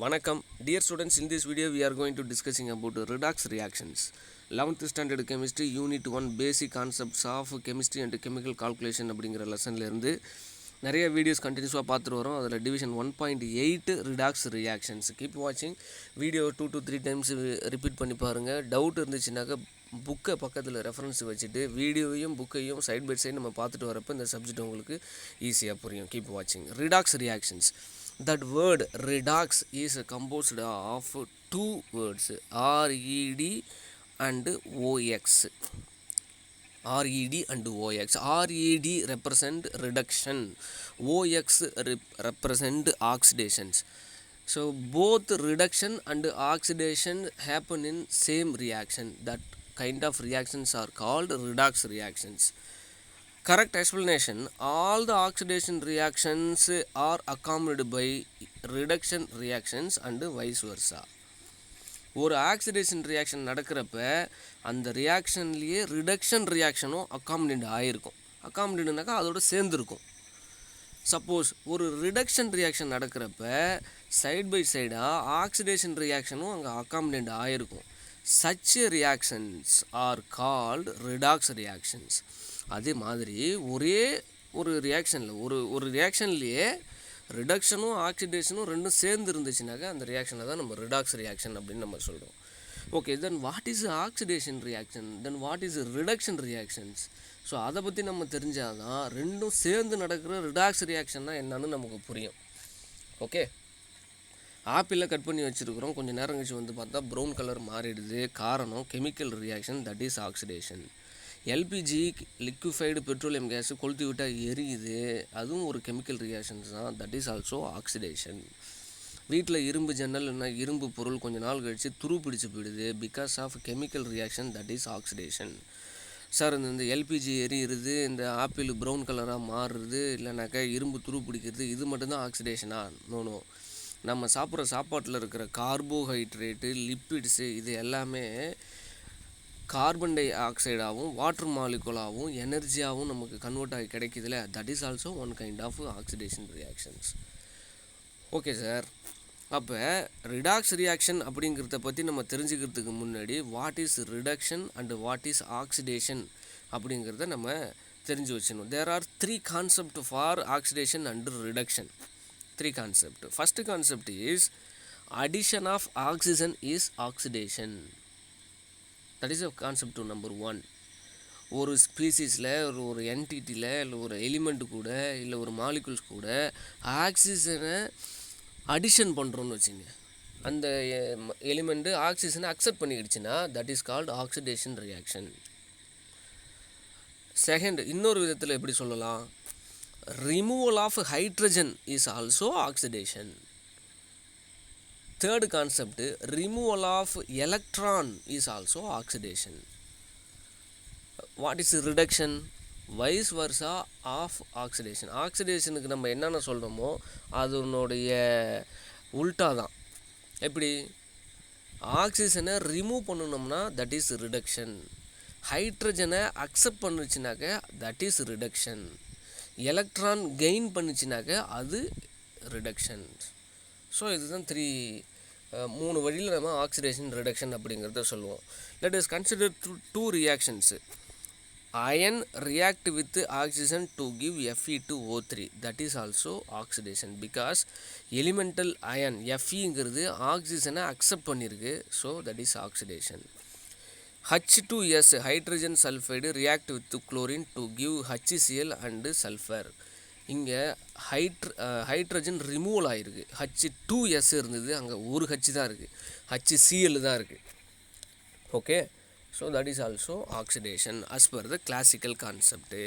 Vanakkam, dear students, in this video we are going to discussing about redox reactions. 11th standard chemistry unit 1 basic concepts of chemistry and chemical calculation அப்படிங்கிற லெசன்ல இருந்து நிறைய videos கண்டினியூஸாக பார்த்துட்டு வரோம். அதில் division 1.8 redox reactions. Keep வாட்சிங் video 2 to 3 times repeat பண்ணி பாருங்கள். டவுட் இருந்துச்சுனாக்கா புக்கை பக்கத்தில் ரெஃபரன்ஸ் வச்சுட்டு வீடியோவையும் புக்கையும் சைட் பை சைடு நம்ம பார்த்துட்டு வரப்போ இந்த சப்ஜெக்ட் உங்களுக்கு ஈஸியாக புரியும். கீப் வாட்சிங். Redox reactions. That word redox is composed of two words, RED and OX. RED and OX. RED represent reduction, OX represent oxidations. So both reduction and oxidation happen in same reaction. That kind of reactions are called redox reactions. Correct explanation: all the oxidation reactions are accompanied by reduction reactions and vice versa. ஒரு oxidation reaction நடக்கிறப்ப அந்த ரியாக்ஷன்லேயே reduction ரியாக்ஷனும் accommodate ஆகிருக்கும். அக்காமடேட்னாக்கா அதோட சேர்ந்துருக்கும். Suppose ஒரு reduction reaction நடக்கிறப்ப side by சைடாக oxidation ரியாக்ஷனும் அங்கே accommodate ஆகிருக்கும். Such reactions are called redox reactions. அதே மாதிரி ஒரே ஒரு ரியாக்ஷனில் ஒரு ரியாக்ஷன்லேயே ரிடக்ஷனும் ஆக்சிடேஷனும் ரெண்டும் சேர்ந்து இருந்துச்சுனாக்கா அந்த ரியாக்ஷனை தான் நம்ம ரிடாக்ஸ் ரியாக்ஷன் அப்படின்னு நம்ம சொல்கிறோம். Okay, then what is oxidation reaction, then what is reduction reactions? So அதை பற்றி நம்ம தெரிஞ்சால் தான் ரெண்டும் சேர்ந்து நடக்கிற ரிடாக்ஸ் ரியாக்ஷன்னா என்னன்னு நமக்கு புரியும். ஓகே, ஆப்பிளில் கட் பண்ணி வச்சுருக்கிறோம், கொஞ்சம் நேரம் கழிச்சு வந்து பார்த்தா ப்ரௌன் கலர் மாறிடுது. காரணம் chemical reaction, that is oxidation. LPG liquefied petroleum gas கொளுத்தி விட்டால் எரியுது, அதுவும் ஒரு கெமிக்கல் ரியாக்ஷன்ஸ் தான், தட் இஸ் ஆல்சோ ஆக்சிடேஷன். வீட்டில் இரும்பு ஜன்னல் என்ன இரும்பு பொருள் கொஞ்சம் நாள் கழித்து துரு பிடிச்சி போயிடுது, because of chemical reaction, that is oxidation. Sir இந்த எல்பிஜி எரியுறது, இந்த ஆப்பிள் ப்ரௌன் கலராக மாறுறது, இல்லைனாக்கா இரும்பு துரு பிடிக்கிறது, இது மட்டும்தான் ஆக்சிடேஷனா? நோ. நம்ம சாப்பிட்ற சாப்பாட்டில் இருக்கிற கார்போஹைட்ரேட்டு, லிப்பிட்ஸு, இது எல்லாமே கார்பன் டை ஆக்சைடாகவும் வாட்டர் மாலிகுலாகவும் எனர்ஜியாகவும் நமக்கு கன்வெர்ட் ஆகி கிடைக்குதுல, that is also one kind of oxidation reactions. Okay sir, அப்போ ரிடாக்ஸ் ரியாக்ஷன் அப்படிங்கிறத பற்றி நம்ம தெரிஞ்சுக்கிறதுக்கு முன்னாடி what is reduction and what is oxidation அப்படிங்கிறத நம்ம தெரிஞ்சு வச்சுக்கணும். There are 3 concept for oxidation and reduction. 3 concept. First concept is addition of oxygen is oxidation. That is concept number 1. ஒரு ஸ்பீசிஸில் ஒரு என்டிட்டியில் இல்லை ஒரு எலிமெண்ட்டு கூட இல்லை ஒரு மாலிகுல்ஸ் கூட ஆக்சிஜனை அடிஷன் பண்ணுறோன்னு வச்சுங்க, அந்த எலிமெண்ட்டு ஆக்சிஜனை அக்செப்ட் பண்ணிக்கிடுச்சுன்னா that is called oxidation reaction. Second, இன்னொரு விதத்தில் எப்படி சொல்லலாம், removal of hydrogen is also oxidation. Third concept, removal of electron is also oxidation. What is reduction? Vice versa of oxidation. ஆக்சிடேஷனுக்கு நம்ம என்னென்ன சொல்கிறோமோ அதனுடைய உல்ட்டா தான். எப்படி? ஆக்சிஜனை ரிமூவ் பண்ணணும்னா தட் இஸ் ரிடக்ஷன். ஹைட்ரஜனை அக்செப்ட் பண்ணுச்சுனாக்க that is reduction. Electron gain பண்ணிச்சுனாக்க அது ரிடக்ஷன். ஸோ இதுதான் 3 வழியில் நம்ம ஆக்சிடேஷன் ரிடக்ஷன் அப்படிங்கிறத சொல்லுவோம். Let is consider 2 reactions. Iron react with oxygen to give Fe2O3, that is also oxidation, because elemental iron Feங்கிறது ஆக்சிஜனை அக்செப்ட் பண்ணியிருக்கு, so that is oxidation. H2S hydrogen sulphide react with chlorine to give HCl and sulphur. இங்கே hydrogen removal ஆகிருக்கு, H2S இருந்தது, அங்கே ஒரு H தான் இருக்குது, HCl தான் இருக்குது. Okay, so that is also oxidation as per the classical concept.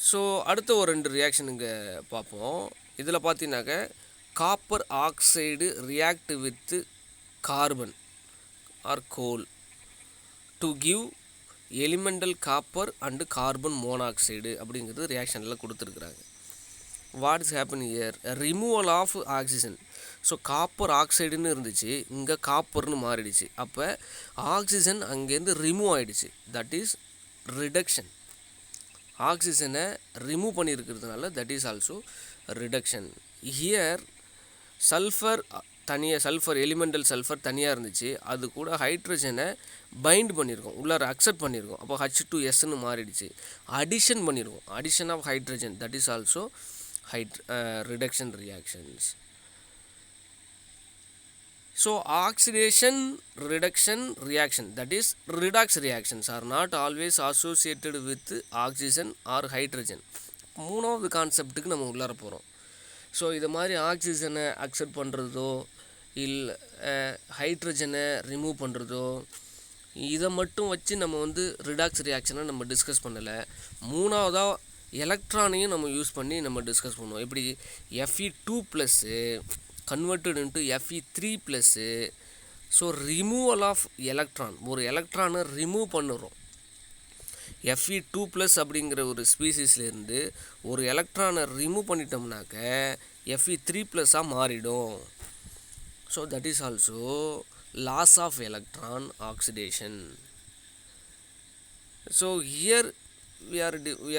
So அடுத்த ஒரு 2 ரியாக்ஷன் இங்கே பார்ப்போம். இதில் பார்த்தீங்கன்னாக்க copper oxide react with carbon or coal to give elemental copper and carbon monoxide அப்படிங்கிறது ரியாக்ஷனில் கொடுத்துருக்குறாங்க. What is happen here? Removal of oxygen. So copper ஆக்சைடுன்னு இருந்துச்சு, இங்கே காப்பர்னு மாறிடுச்சு, அப்போ ஆக்சிஜன் அங்கேருந்து ரிமூவ் ஆகிடுச்சு, தட் இஸ் ரிடக்ஷன். ஆக்சிஜனை ரிமூவ் பண்ணியிருக்கிறதுனால that is also reduction. Here sulphur elemental sulphur தனியாக இருந்துச்சு, அது கூட ஹைட்ரஜனை பைண்ட் பண்ணியிருக்கோம், உள்ளார அக்செப்ட் பண்ணியிருக்கோம். அப்போ H2Sன்னு மாறிடுச்சு. அடிஷன் பண்ணியிருக்கோம், addition of hydrogen, that is also reduction reactions. So oxidation reduction reaction, that is redox reactions, are not always associated with oxygen or hydrogen. மூணாவது கான்செப்ட்டுக்கு நம்ம உள்ளார போகிறோம். ஸோ இது மாதிரி ஆக்சிஜனை அக்செப்ட் பண்ணுறதோ இல்லை ஹைட்ரஜனை ரிமூவ் பண்ணுறதோ இதை மட்டும் வச்சு நம்ம வந்து ரிடாக்ஸ் ரியாக்ஷனை நம்ம டிஸ்கஸ் பண்ணலை. மூணாவதாக எலக்ட்ரானையும் நம்ம யூஸ் பண்ணி நம்ம டிஸ்கஸ் பண்ணுவோம். எப்படி Fe2+ converted into Fe3+. So removal of electron, ஒரு எலக்ட்ரானை ரிமூவ் பண்ணுறோம். Fe2+ அப்படிங்கிற ஒரு ஸ்பீசிஸ்லேருந்து ஒரு எலக்ட்ரானை ரிமூவ் பண்ணிட்டோம்னாக்க Fe3+ஆக மாறிடும். So that is also loss of electron oxidation. So here we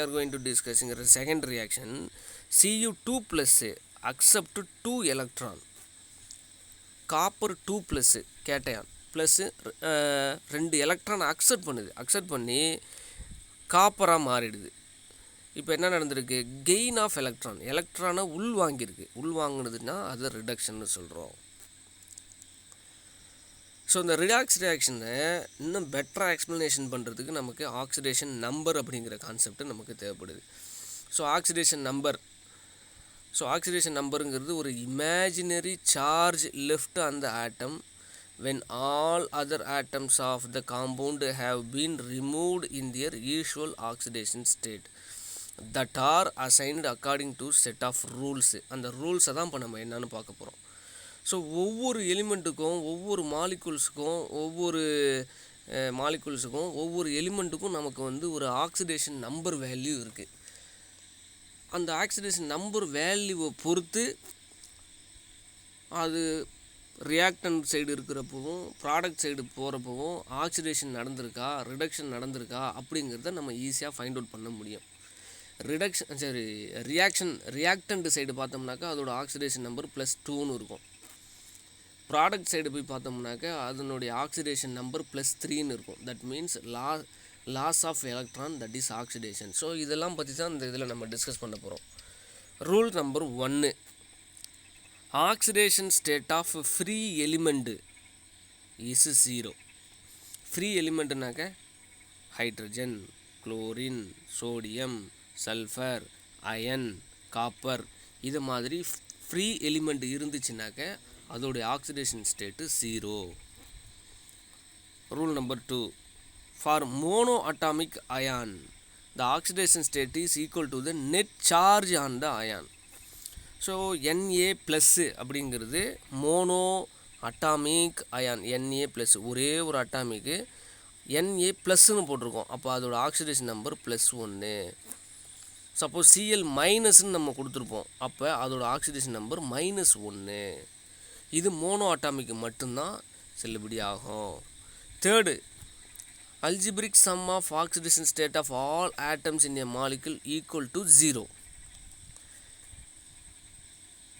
are going to discussing a second reaction. Cu2+ accept 2 electron, copper 2+ cation plus 2 electron accept பண்ணி காப்பராக மாறிடுது. இப்போ என்ன நடந்திருக்கு, கெயின் ஆஃப் எலக்ட்ரானை உள்வாங்கினதுன்னா அது ரிடக்ஷன்னு சொல்கிறோம். ஸோ இந்த ரிடாக்ஸ் ரியாக்ஷனை இன்னும் பெட்டராக எக்ஸ்ப்ளனேஷன் பண்ணுறதுக்கு நமக்கு ஆக்சிடேஷன் நம்பர் அப்படிங்கிற கான்செப்ட் நமக்கு தேவைப்படுது. ஸோ ஆக்சிடேஷன் நம்பருங்கிறது ஒரு imaginary charge left on the atom when all other atoms of the compound have been removed in their usual oxidation state that are assigned according to set of rules. அந்த ரூல்ஸை தான் இப்போ நம்ம என்னன்னு பார்க்க போகிறோம். ஸோ ஒவ்வொரு எலிமெண்ட்டுக்கும் ஒவ்வொரு எலிமெண்ட்டுக்கும் நமக்கு வந்து ஒரு ஆக்சிடேஷன் நம்பர் வேல்யூ இருக்குது. அந்த ஆக்சிடேஷன் நம்பர் வேல்யூவை பொறுத்து அது ரியாக்டன்ட் சைடு இருக்கிறப்பவும் ப்ராடக்ட் சைடு போகிறப்பவும் ஆக்சிடேஷன் நடந்திருக்கா ரிடக்ஷன் நடந்திருக்கா அப்படிங்கிறத நம்ம ஈஸியாக ஃபைண்ட் அவுட் பண்ண முடியும். ரியாக்டன்ட் சைடு பார்த்தோம்னாக்கா அதோட ஆக்சிடேஷன் நம்பர் +2ன்னு இருக்கும். ப்ராடக்ட் சைடு போய் பார்த்தோம்னாக்கா அதனுடைய ஆக்சிடேஷன் நம்பர் +3ன்னு இருக்கும். That means loss of electron, that is oxidation. So இதெல்லாம் பற்றி தான் இந்த இதில் நம்ம டிஸ்கஸ் பண்ண போகிறோம். Rule number 1, oxidation state of free element is 0. Free எலிமெண்ட்டுனாக்க hydrogen, chlorine, sodium, sulphur, iron, copper, இது மாதிரி ஃப்ரீ எலிமெண்ட் இருந்துச்சுனாக்க அதோடைய oxidation state 0. Rule number 2, for mono atomic ion the oxidation state is equal to the net charge on the ion. So Na+ அப்படிங்கிறது mono atomic ion. Na+, ஒரே ஒரு அட்டாமிக்கு Na+ன்னு போட்டிருக்கோம். அப்போ அதோட ஆக்சிடேஷன் நம்பர் +1. சப்போஸ் Cl- நம்ம கொடுத்துருப்போம், அப்போ அதோட ஆக்சிடேஷன் நம்பர் -1. இது மோனோ அட்டாமிக்கு மட்டும்தான் செல்லுபடி ஆகும். Third, algebraic sum of oxidation state of all atoms in a molecule equal to 0.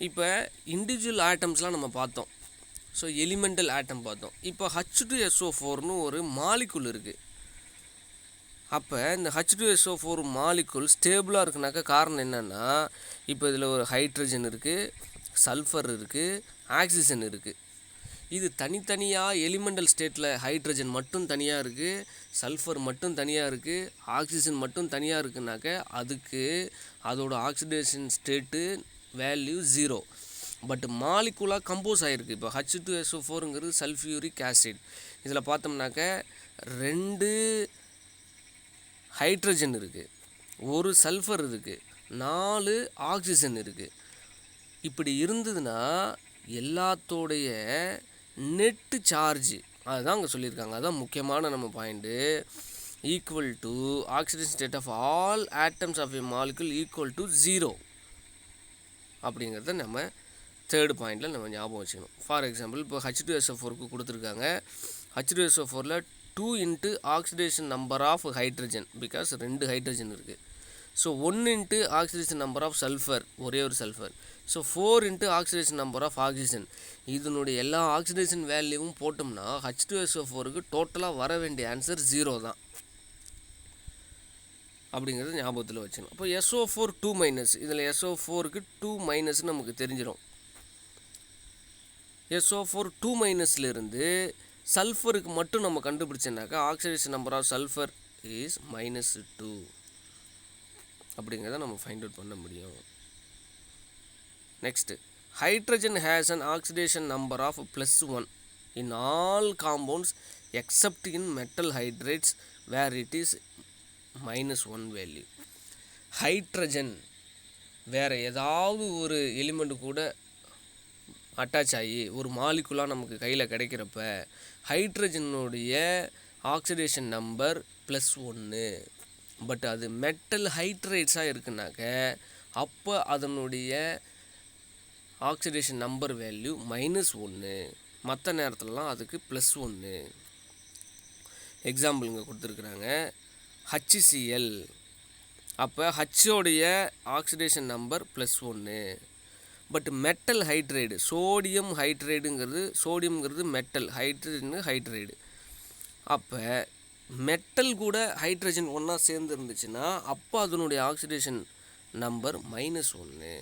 இப்போ இண்டிவிஜுவல் ஆட்டம்ஸ்லாம் நம்ம பார்த்தோம். ஸோ எலிமெண்டல் ஆட்டம் பார்த்தோம். இப்போ H2SO4ன்னு ஒரு மாலிகுல் இருக்குது. அப்போ இந்த H2SO4 மாலிகுல் ஸ்டேபிளாக இருக்குனாக்கா காரணம் என்னென்னா, இப்போ இதில் ஒரு ஹைட்ரஜன் இருக்குது, சல்ஃபர் இருக்குது, ஆக்சிஜன் இருக்குது. இது தனித்தனியாக எலிமெண்டல் ஸ்டேட்டில் ஹைட்ரஜன் மட்டும் தனியாக இருக்குது, சல்ஃபர் மட்டும் தனியாக இருக்குது, ஆக்சிஜன் மட்டும் தனியாக இருக்குனாக்க அதுக்கு அதோட ஆக்சிடேஷன் ஸ்டேட்டு வேல்யூ 0. பட் மாலிகுலாக கம்போஸ் ஆகிருக்கு. இப்போ H2SO4ங்கிறது சல்ஃபியூரிக் ஆசிட். இதில் பார்த்தோம்னாக்க 2 ஹைட்ரஜன் இருக்குது, 1 சல்ஃபர் இருக்குது, 4 ஆக்சிஜன் இருக்குது. இப்படி இருந்ததுன்னா எல்லாத்தோடைய நெட்டு சார்ஜ் அதுதான் அங்கே சொல்லியிருக்காங்க. அதுதான் முக்கியமான நம்ம point. Equal to oxidation state of all atoms of a molecule equal to 0 அப்படிங்கிறத நம்ம தேர்டு பாயிண்டில் நம்ம ஞாபகம் வச்சுக்கணும். ஃபார் எக்ஸாம்பிள் இப்போ H2SO4க்கு கொடுத்துருக்காங்க. H2SO4ல் 2 × oxidation number of hydrogen, because 2 hydrogen இருக்குது. So 1 into oxidation number of sulphur, ஒரே ஒரு sulphur. So 4 into oxidation number of oxygen. இதனுடைய எல்லா ஆக்சிடேஷன் வேல்யூவும் போட்டோம்னா H2SO4க்கு டோட்டலாக வர வேண்டிய ஆன்சர் 0 தான் அப்படிங்கிறது ஞாபகத்தில் வச்சுக்கணும். அப்போ SO4 2-, இதில் SO4க்கு 2- நமக்கு தெரிஞ்சிடும். SO4 2-இருந்து சல்ஃபருக்கு மட்டும் நம்ம கண்டுபிடிச்சோன்னாக்கா oxidation number of sulphur is -2 அப்படிங்கிறத நம்ம ஃபைண்ட் அவுட் பண்ண முடியும். Next, hydrogen has an oxidation number of +1 in all compounds except in metal hydrates where it is -1 value. Hydrogen வேறு ஏதாவது ஒரு எலிமெண்ட் கூட அட்டாச் ஆகி ஒரு மாலிகுலாக நமக்கு கையில் கிடைக்கிறப்ப ஹைட்ரஜனுடைய ஆக்சிடேஷன் நம்பர் +1. பட் அது மெட்டல் ஹைட்ரேட்ஸாக இருக்குனாக்க அப்போ அதனுடைய ஆக்சிடேஷன் நம்பர் வேல்யூ -1. மற்ற நேரத்துலலாம் அதுக்கு +1. எக்ஸாம்பிள் இங்கே கொடுத்துருக்குறாங்க. HCl, அப்போ ஹச்சோடைய oxidation number +1. But metal hydride, sodium ஹைட்ரைடுங்கிறது மெட்டல், ஹைட்ரைடு. அப்போ மெட்டல் கூட ஹைட்ரஜன் ஒன்றா சேர்ந்து இருந்துச்சுன்னா அப்போ அதனுடைய ஆக்சிடேஷன் நம்பர் -1.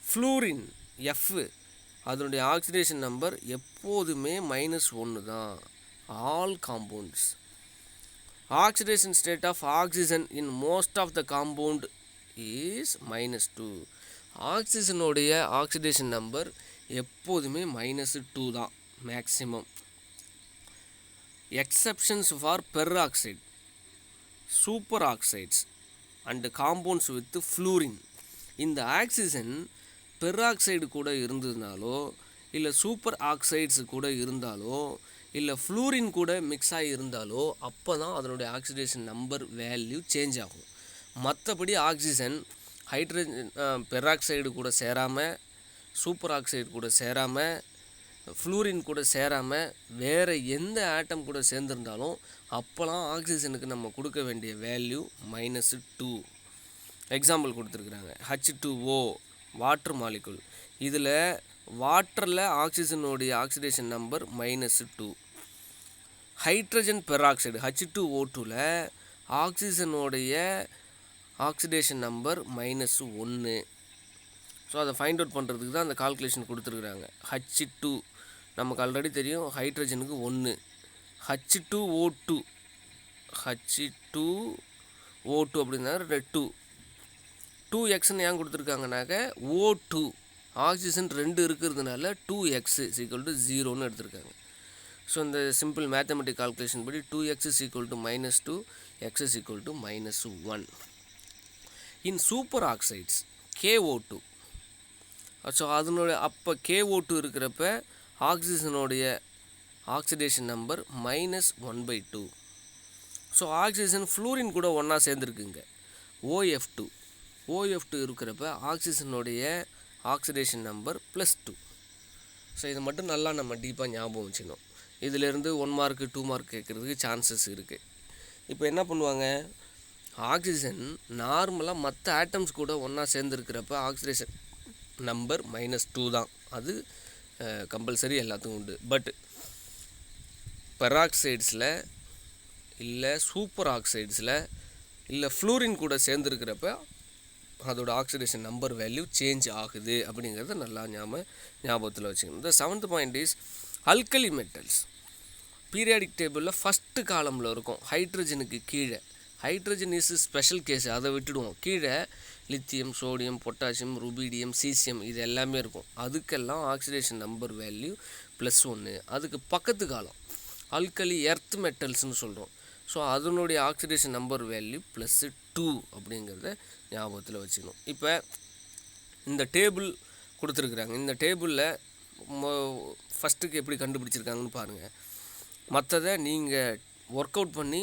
ஃப்ளூரின் F, அதனுடைய ஆக்சிடேஷன் நம்பர் எப்போதுமே -1 தான். All compounds. Oxidation state of oxygen in most of the compound is -2. ஆக்சிஜனுடைய ஆக்சிடேஷன் நம்பர் எப்போதுமே -2 தான் maximum. Exceptions for peroxide, super oxides and compounds with fluorine. இந்த ஆக்சிஜன் பெராக்சைடு கூட இருந்ததுனாலோ இல்லை சூப்பர் ஆக்சைட்ஸு கூட இருந்தாலோ இல்லை ஃப்ளூரின் கூட மிக்ஸ் ஆகி இருந்தாலோ அப்போ தான் அதனுடைய ஆக்சிடேஷன் நம்பர் வேல்யூ சேஞ்ச் ஆகும். மற்றபடி ஆக்சிஜன் ஹைட்ரஜன் பெராக்சைடு கூட சேராமல், சூப்பர் ஆக்சைடு கூட சேராமல், ஃப்ளூரின் கூட சேராமல் வேறு எந்த ஆட்டம் கூட சேர்ந்துருந்தாலும் அப்போலாம் ஆக்சிஜனுக்கு நம்ம கொடுக்க வேண்டிய வேல்யூ -2. எக்ஸாம்பிள் கொடுத்துருக்குறாங்க. H2O, water molecule. இதில் வாட்டரில் ஆக்சிஜனுடைய ஆக்சிடேஷன் நம்பர் -2. ஹைட்ரஜன் பெராக்சைடு H2O2ல் ஆக்சிஜனுடைய ஆக்சிடேஷன் நம்பர் -1. ஸோ அதை ஃபைண்ட் அவுட் பண்ணுறதுக்கு தான் அந்த கால்குலேஷன் கொடுத்துருக்குறாங்க. H2 நமக்கு ஆல்ரெடி தெரியும், ஹைட்ரஜனுக்கு 1. H2O2 அப்படின்னா 2x ஏன் கொடுத்துருக்காங்கனாக்க O2 ஆக்சிஜன் 2 இருக்கிறதுனால 2x = 0ன்னு எடுத்திருக்காங்க. ஸோ இந்த சிம்பிள் மேத்தமெட்டிக் கால்குலேஷன் படி 2x = -2, x = -1. In super oxides KO2, so அதனுடைய அப்போ KO2 இருக்கிறப்ப ஆக்சிஜனுடைய oxidation number -1/2. So oxygen fluorine கூட ஒன்றா சேர்ந்துருக்குங்க. OF2 இருக்கிறப்ப ஆக்சிஜனுடைய ஆக்சிடேஷன் நம்பர் +2. ஸோ இதை மட்டும் நல்லா நம்ம டீப்பாக ஞாபகம் வச்சுக்கணும். இதிலேருந்து 1 மார்க்கு 2 மார்க் கேட்குறதுக்கு சான்சஸ் இருக்குது. இப்போ என்ன பண்ணுவாங்க, ஆக்சிஜன் நார்மலாக மற்ற ஆட்டம்ஸ் கூட ஒன்றா சேர்ந்துருக்கிறப்ப ஆக்சிடேஷன் நம்பர் -2 தான். அது கம்பல்சரி எல்லாத்துக்கும் உண்டு. பட் பெராக்சைட்ஸில் இல்லை சூப்பர் ஆக்சைட்ஸில் இல்லை ஃப்ளூரின் கூட சேர்ந்துருக்கிறப்ப அதோட ஆக்சிடேஷன் நம்பர் வேல்யூ சேஞ்ச் ஆகுது அப்படிங்கிறத நல்லா ஞாபகத்தில் வச்சுக்கணும். இந்த 7th point is alkali metals. Periodic டேபிளில் ஃபஸ்ட்டு காலமில் இருக்கும் ஹைட்ரஜனுக்கு கீழே. ஹைட்ரஜன் இஸ் ஸ்பெஷல் கேஸ், அதை விட்டுடுவோம். கீழே lithium, sodium, potassium, rubidium, caesium இது எல்லாமே இருக்கும். அதுக்கெல்லாம் ஆக்சிடேஷன் நம்பர் வேல்யூ +1. அதுக்கு பக்கத்து காலம் அல்கலி எர்த் மெட்டல்ஸ்னு சொல்கிறோம். ஸோ அதனுடைய ஆக்சிடேஷன் நம்பர் வேல்யூ +2 அப்படிங்கிறத ஞாபகத்தில் வச்சுக்கணும். இப்போ இந்த டேபிள் கொடுத்துருக்குறாங்க. இந்த டேபிளில் ஃபஸ்ட்டுக்கு எப்படி கண்டுபிடிச்சிருக்காங்கன்னு பாருங்கள். மற்றதை நீங்கள் ஒர்க் அவுட் பண்ணி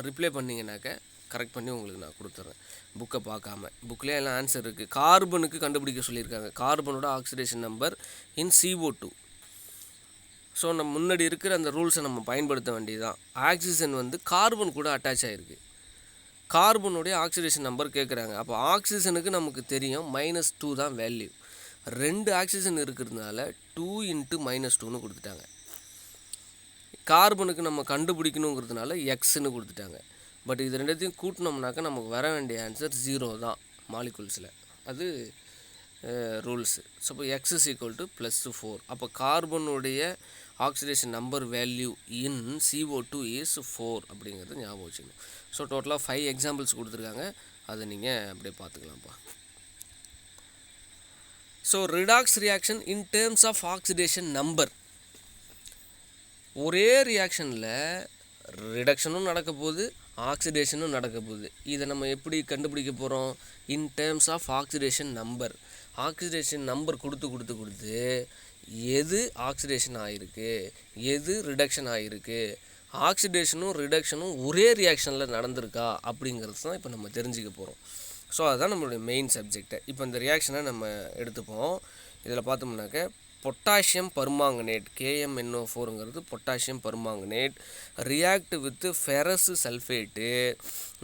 ரிப்ளை பண்ணிங்கனாக்க கரெக்ட் பண்ணி உங்களுக்கு நான் கொடுத்துட்றேன். புக்கை பார்க்காம, புக்கிலே எல்லாம் ஆன்சர் இருக்குது. கார்பனுக்கு கண்டுபிடிக்க சொல்லியிருக்காங்க. கார்பனோட oxidation number in CO2. So நம்ம முன்னாடி இருக்கிற அந்த ரூல்ஸை நம்ம பயன்படுத்த வேண்டியதுதான். ஆக்சிஜன் கார்பன் கூட அட்டாச் ஆகிருக்கு. கார்பனுடைய ஆக்சிடேஷன் நம்பர் கேட்குறாங்க. அப்போ ஆக்சிஜனுக்கு நமக்கு தெரியும் -2 தான் வேல்யூ. 2 ஆக்சிஜன் இருக்கிறதுனால 2 × -2ன்னு கொடுத்துட்டாங்க. கார்பனுக்கு நம்ம கண்டுபிடிக்கணுங்கிறதுனால எக்ஸ்ன்னு கொடுத்துட்டாங்க. பட் இது ரெண்டுத்தையும் கூட்டினோம்னாக்கா நமக்கு வர வேண்டிய ஆன்சர் 0 தான் மாலிகுல்ஸில். அது ரூல்ஸு. ஸோ இப்போ x = +4. அப்போ கார்பனுடைய oxidation number value in CO2 is 4 அப்படிங்கிறது ஞாபகம் வச்சுக்கணும். ஸோ டோட்டலாக 5 எக்ஸாம்பிள்ஸ் கொடுத்துருக்காங்க. அதை நீங்கள் அப்படியே பார்த்துக்கலாம்ப்பா. So redox reaction in terms of oxidation number. ஒரே ரியாக்ஷனில் ரிடக்ஷனும் நடக்க போகுது, ஆக்சிடேஷனும் நடக்க போகுது. இதை நம்ம எப்படி கண்டுபிடிக்க போகிறோம்? In terms of oxidation number. Oxidation number கொடுத்து எது ஆக்சிடேஷன் ஆகிருக்கு, எது ரிடக்ஷன் ஆகிருக்கு, ஆக்சிடேஷனும் ரிடக்ஷனும் ஒரே ரியாக்ஷனில் நடந்திருக்கா அப்படிங்கிறது தான் இப்போ நம்ம தெரிஞ்சுக்க போகிறோம். ஸோ அதுதான் நம்மளுடைய மெயின் சப்ஜெக்டை. இப்போ இந்த ரியாக்ஷனை நம்ம எடுத்துப்போம். இதில் பார்த்தோம்னாக்க பொட்டாசியம் பர்மாங்கனேட் KMnO4ங்கிறது potassium permanganate react with ferrous sulphate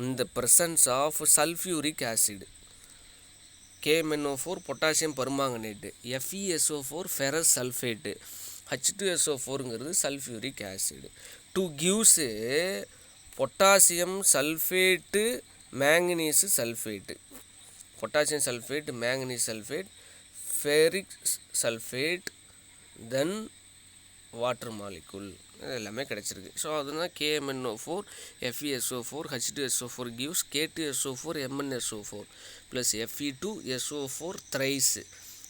in the presence of sulphuric acid. KMnO4 potassium permanganate, FeSO4 ferrous sulphate, H2SO4ங்கிறது sulphuric acid. To gives potassium sulphate manganese sulphate, potassium sulphate, manganese sulphate, ferric sulphate, then water molecule எல்லாமே கிடச்சிருக்கு. So அதுனா KMnO4 FeSO4 H2SO4 gives K2SO4 MnSO4 plus Fe2SO4 thrice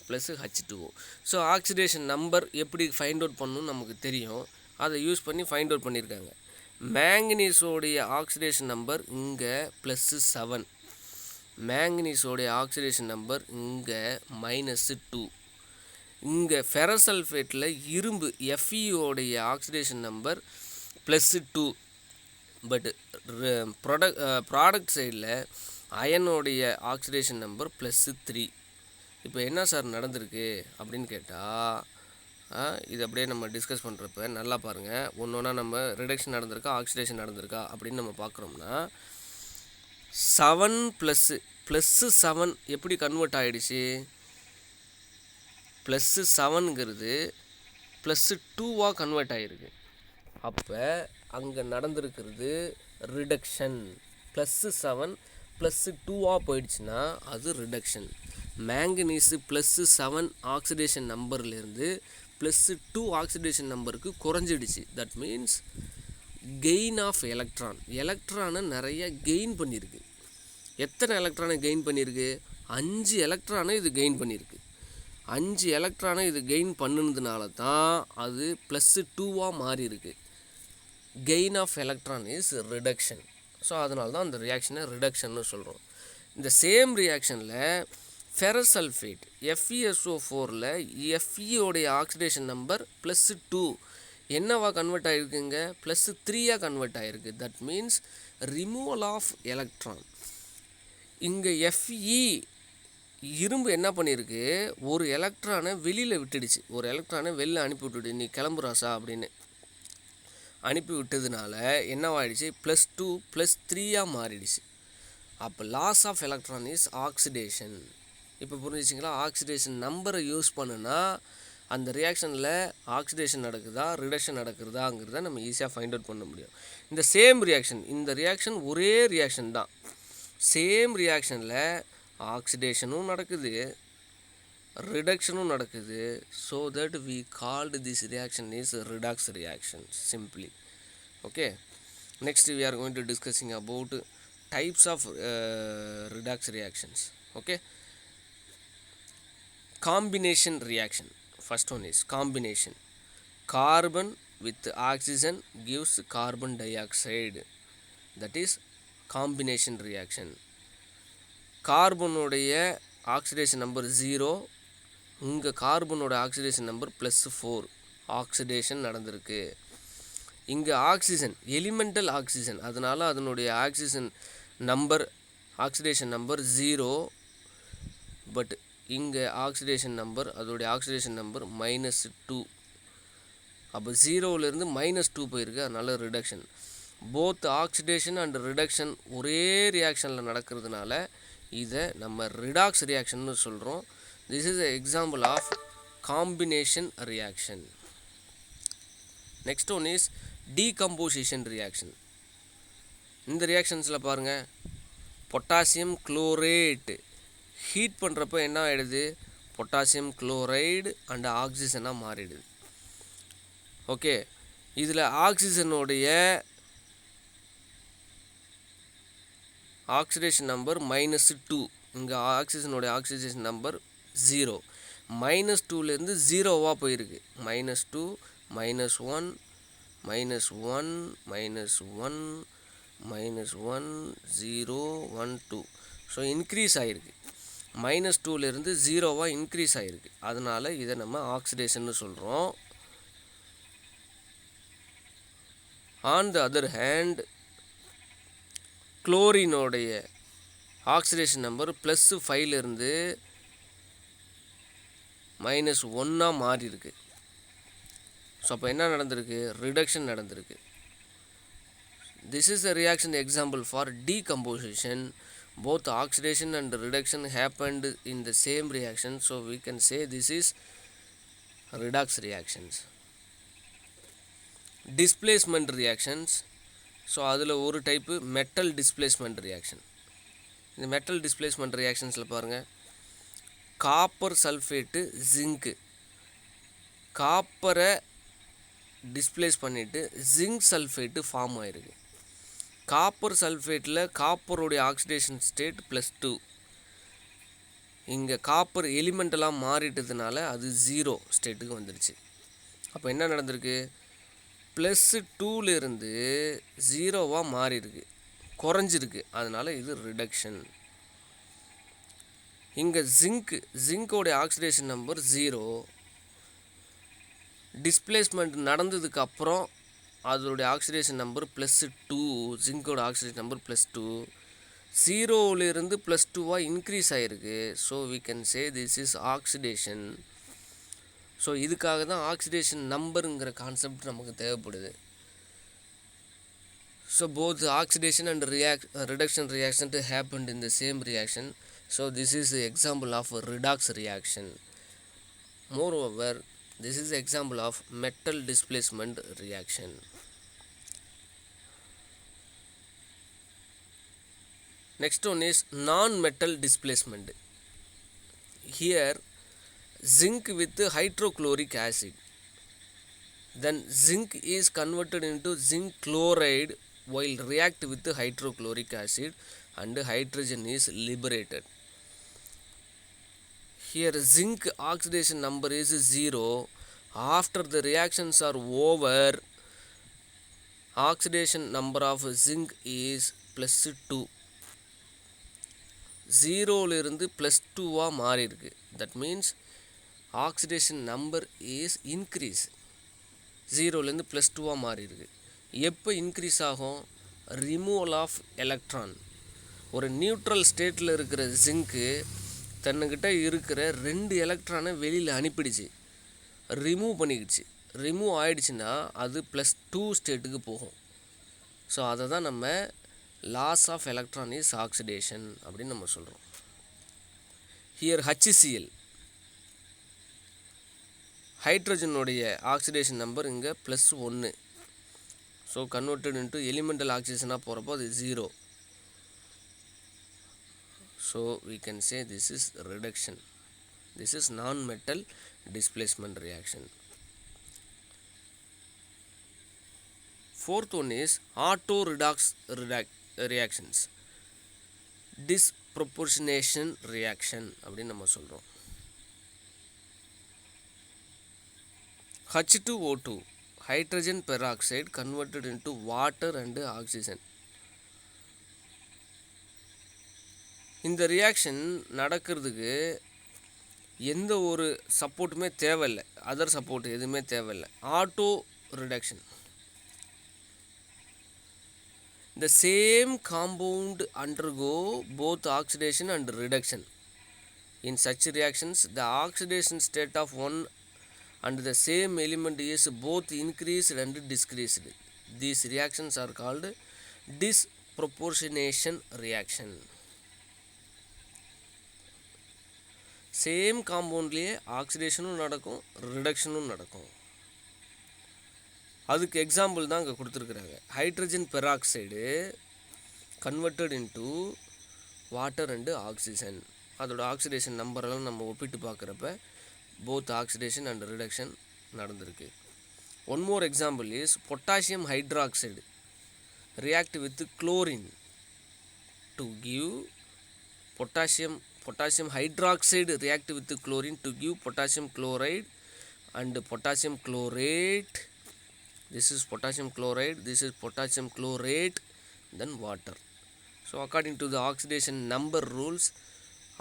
plus H2O. So oxidation number எப்படி find out பண்ணணும்னு நமக்கு தெரியும். அதை use பண்ணி find out பண்ணியிருக்காங்க. மேங்கனீஸோடைய ஆக்சிடேஷன் நம்பர் இங்கே +7, மேங்கனீஸோடைய ஆக்சிடேஷன் நம்பர் இங்கே -2. இங்கே ஃபெரசல்ஃபேட்டில் இரும்பு Feயோடைய ஆக்சிடேஷன் நம்பர் +2. பட் ப்ராடக்ட் சைடில் அயனோடைய ஆக்சிடேஷன் நம்பர் +3. இப்போ என்ன சார் நடந்திருக்கு அப்படின்னு கேட்டால், இது அப்படியே நம்ம டிஸ்கஸ் பண்ணுறப்ப நல்லா பாருங்கள். ஒன்று ஒன்றா நம்ம ரிடக்ஷன் நடந்திருக்கா, ஆக்சிடேஷன் நடந்திருக்கா அப்படின்னு நம்ம பார்க்குறோம்னா 7 +7 எப்படி கன்வெர்ட் ஆகிடுச்சு? +7ங்கிறது +2 கன்வெர்ட் ஆகிருக்கு. அப்போ அங்கே நடந்திருக்கிறது ரிடக்ஷன். +7 +2 போயிடுச்சுன்னா அது ரிடக்ஷன். மேங்கனீஸு +7 ஆக்சிடேஷன் நம்பர்லேருந்து +2 ஆக்சிடேஷன் நம்பருக்கு குறைஞ்சிடுச்சு. That means gain of electron. எலக்ட்ரானை நிறைய கெயின் பண்ணியிருக்கு. எத்தனை எலக்ட்ரானை கெயின் பண்ணியிருக்கு? 5 எலக்ட்ரானை இது கெயின் பண்ணியிருக்கு. 5 எலக்ட்ரானை இது கெயின் பண்ணுனதுனால தான் அது +2 மாறி இருக்கு. Gain of electron is reduction. So அதனால தான் அந்த ரியாக்ஷனை ரிடக்ஷன்னு சொல்கிறோம். இந்த சேம் ரியாக்ஷனில் ஃபெரஸ் சல்ஃபேட் FeSO4ல் Feயோடைய ஆக்சிடேஷன் நம்பர் +2 என்னவா கன்வெர்ட் ஆகிருக்குங்க? +3 கன்வெர்ட் ஆகிருக்கு. That means removal of electron. இங்கே Fe இரும்பு என்ன பண்ணியிருக்கு? ஒரு எலக்ட்ரானை வெளியில் விட்டுடுச்சு. ஒரு எலக்ட்ரானை வெளில அனுப்பி விட்டுடு, நீ கிளம்புறாசா அப்படின்னு அனுப்பி விட்டதுனால என்னவாயிடுச்சு? +2 +3 மாறிடுச்சு. அப்போ loss of electron is oxidation. இப்போ புரிஞ்சிச்சிங்களா? ஆக்சிடேஷன் நம்பரை யூஸ் பண்ணுனா அந்த ரியாக்ஷனில் ஆக்சிடேஷன் நடக்குதா, ரிடக்ஷன் நடக்குதாங்கிறத நம்ம ஈஸியாக ஃபைண்ட் அவுட் பண்ண முடியும். இந்த சேம் ரியாக்ஷன், இந்த ரியாக்ஷன் ஒரே ரியாக்ஷன் தான். சேம் ரியாக்ஷனில் ஆக்சிடேஷனும் நடக்குது, ரிடக்ஷனும் நடக்குது. So that we called this reaction is redox reaction simply. Okay, next we are going to discussing about types of redox reactions. Okay, combination reaction. First one is combination. Carbon with oxygen gives carbon dioxide. That is combination reaction. கார்பனுடைய oxidation number 0, இங்கே கார்பனோட oxidation number +4, oxidation நடந்திருக்கு. இங்கே oxygen elemental oxygen, அதனால் அதனுடைய oxygen number oxidation number 0. But இங்கே oxidation number, அதோடைய oxidation number -2. அப்போ 0லேருந்து -2 போயிருக்கு, அதனால் reduction. Both oxidation and reduction ஒரே ரியாக்ஷனில் நடக்கிறதுனால இதை நம்ம ரிடாக்ஸ் ரியாக்ஷன்னு சொல்கிறோம். This is a example of combination reaction. Next one is decomposition reaction. இந்த ரியாக்ஷன்ஸில் பாருங்கள், பொட்டாசியம் குளோரேட் ஹீட் பண்ணுறப்போ என்ன ஆகிடுது, பொட்டாசியம் குளோரைடு அண்ட் ஆக்சிஜனாக மாறிடுது. ஓகே, இதில் ஆக்சிஜனுடைய ஆக்சிடேஷன் நம்பர் -2. இங்கே ஆக்சிஜனுடைய ஆக்சிடேஷன் நம்பர் 0. -2லேருந்து 0வாக போயிருக்கு. -2 -1 -1 -1 -1 0 1 2. ஸோ இன்க்ரீஸ் ஆகிருக்கு. -2லேருந்து 0வாக இன்க்ரீஸ் ஆகிருக்கு. அதனால் இதை நம்ம ஆக்சிடேஷன்னு சொல்கிறோம். ஆன் த அதர் ஹேண்ட், குளோரினோடைய ஆக்சிடேஷன் நம்பர் +5லேருந்து -1 மாறி இருக்கு. ஸோ அப்போ என்ன நடந்திருக்கு, ரிடக்ஷன் நடந்திருக்கு. This is a reaction example for decomposition. Both oxidation and reduction happened in the same reaction, so we can say this is redox reactions. Displacement reactions. So அதில் ஒரு type metal displacement reaction. இந்த metal displacement ரியாக்ஷன்ஸில் பாருங்கள், copper sulphate zinc, காப்பரை displace பண்ணிவிட்டு zinc sulphate form ஆகிருக்கு. Copper சல்ஃபேட்டில் காப்பருடைய ஆக்சிடேஷன் ஸ்டேட் +2. இங்கே காப்பர் எலிமெண்டெல்லாம் மாறிட்டதுனால அது 0 ஸ்டேட்டுக்கு வந்துடுச்சு. அப்போ என்ன நடந்திருக்கு, +2லேருந்து 0வாக மாறியிருக்கு, குறைஞ்சிருக்கு. அதனால் இது ரிடக்ஷன். இங்கே ஜிங்கோடைய ஆக்சிடேஷன் நம்பர் 0. டிஸ்பிளேஸ்மெண்ட் நடந்ததுக்கப்புறம் அதோடைய ஆக்சிடேஷன் நம்பர் +2. ஜிங்கோட ஆக்சிடேஷன் நம்பர் +2. 0லேருந்து +2வாக இன்க்ரீஸ் ஆகிருக்கு. So we can say this is oxidation. So இதுக்காக தான் ஆக்சிடேஷன் நம்பருங்கிற கான்செப்ட் நமக்கு தேவைப்படுது. So both oxidation and reduction reaction happened in the same reaction. So this is the example of redox reaction. Moreover, this is the example of metal displacement reaction. Next one is non-metal displacement. Here zinc with hydrochloric acid, then zinc is converted into zinc chloride while react with hydrochloric acid and hydrogen is liberated. Here zinc oxidation number is 0. After the reactions are over, oxidation number of zinc is +2. 0லேருந்து +2வாக மாறி இருக்கு. That means oxidation number is increase. 0லேருந்து +2வாக மாறி இருக்கு. எப்போ increase ஆகும், ரிமூவல் ஆஃப் எலக்ட்ரான். ஒரு நியூட்ரல் ஸ்டேட்டில் இருக்கிற ஜிங்க்கு தன்னுக்கிட்ட இருக்கிற 2 எலக்ட்ரானை வெளியில் அனுப்பிடுச்சு, ரிமூவ் பண்ணிக்கிடுச்சு. ரிமூவ் ஆகிடுச்சுன்னா அது +2 ஸ்டேட்டுக்கு போகும். ஸோ அதை தான் நம்ம loss of electron is oxidation அப்படின்னு நம்ம சொல்கிறோம். ஹியர் HCl, ஹைட்ரஜனுடைய ஆக்சிடேஷன் நம்பர் இங்கே +1. ஸோ கன்வெர்டட் இன்ட்டு எலிமெண்டல் ஆக்சிஜனாக போகிறப்போ அது 0. So we can say this is reduction. This is non-metal displacement reaction. Fourth one is auto-redox reactions. Disproportionation reaction அப்படின்னு நம்ம சொல்கிறோம். H2O2, hydrogen peroxide converted into water and oxygen. இந்த reaction நடக்கிறதுக்கு எந்த ஒரு சப்போர்ட்டுமே தேவையில்லை, அதர் சப்போர்ட் எதுவுமே தேவையில்லை. Auto reduction. The same compound undergo both oxidation and reduction. In such reactions, the oxidation state of one and the same element is both increased and decreased. These reactions are called disproportionation reaction. Same காம்பவுண்ட்லேயே ஆக்சிடேஷனும் நடக்கும், ரிடக்ஷனும் நடக்கும். அதுக்கு example தான் அங்கே கொடுத்துருக்குறாங்க. Hydrogen peroxide converted into water and oxygen. அதோட ஆக்சிடேஷன் நம்பரெல்லாம் நம்ம ஒப்பிட்டு பார்க்குறப்ப போத் ஆக்சிடேஷன் அண்ட் ரிடக்ஷன் நடந்திருக்கு. One more example is potassium hydroxide react with chlorine to give potassium hydroxide react with chlorine to give potassium chloride and potassium chlorate. This is potassium chloride, this is potassium chlorate, then water. So according to the oxidation number rules,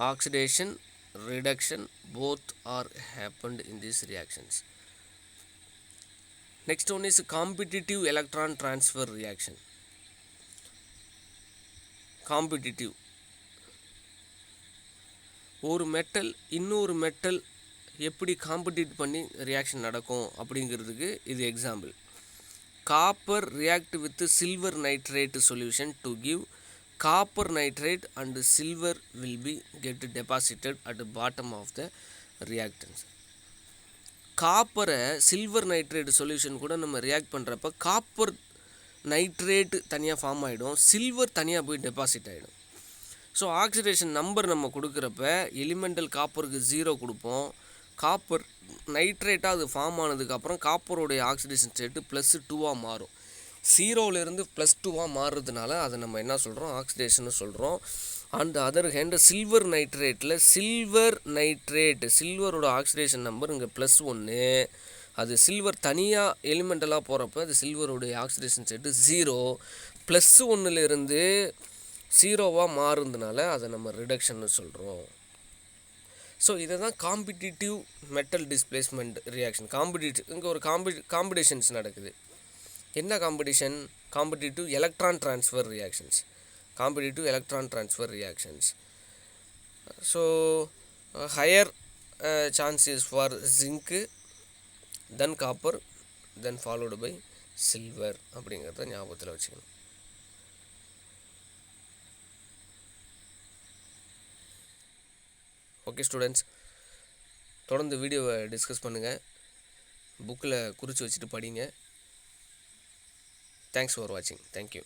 oxidation, reduction both are happened in these reactions. Next one is competitive electron transfer reaction. Competitive, ஒரு metal இன்னொரு metal எப்படி compete பண்ணி reaction நடக்கும் அப்படிங்கிறதுக்கு இது example. Copper react with silver nitrate solution to give copper nitrate and silver will be get deposited at bottom of the reactants. காப்பரை silver nitrate solution கூட நம்ம ரியாக்ட் பண்ணுறப்ப காப்பர் நைட்ரேட் தனியாக ஃபார்ம் ஆகிடும், சில்வர் தனியாக போய் டெபாசிட் ஆகிடும். So oxidation number நம்ம கொடுக்குறப்ப எலிமெண்டல் காப்பருக்கு 0 கொடுப்போம். காப்பர் நைட்ரேட்டாக அது ஃபார்ம் ஆனதுக்கப்புறம் காப்பருடைய ஆக்சிடேஷன் ஸ்டேட்டு +2 மாறும். 0லேருந்து +2 மாறுறதுனால அதை நம்ம என்ன சொல்கிறோம், ஆக்சிடேஷன் சொல்கிறோம். அண்ட் அதர் ஹேண்ட் சில்வர் நைட்ரேட்டில் சில்வரோட ஆக்சிடேஷன் நம்பர் இங்கே +1. அது சில்வர் தனியாக எலிமெண்டலாக போகிறப்ப அது சில்வருடைய ஆக்சிடேஷன் ஸ்டேட்டு 0, +1லேருந்து 0 மாறுறதுனால அதை நம்ம ரிடக்ஷன்னு சொல்கிறோம். ஸோ இதை தான் காம்படிட்டிவ் மெட்டல் டிஸ்பிளேஸ்மெண்ட் ரியாக்ஷன். இங்கே ஒரு காம்படிஷன்ஸ் நடக்குது. என்ன competition? Competitive electron transfer reactions. So higher chances for zinc, then copper, then followed by silver அப்படிங்கிறத ஞாபகத்தில் வச்சுக்கணும். ஓகே ஸ்டூடெண்ட்ஸ், தொடர்ந்து வீடியோவை டிஸ்கஸ் பண்ணுங்கள், புக்கில் குறித்து வச்சுட்டு படிங்க. தேங்க்ஸ் ஃபார் வாட்சிங். தேங்க்யூ.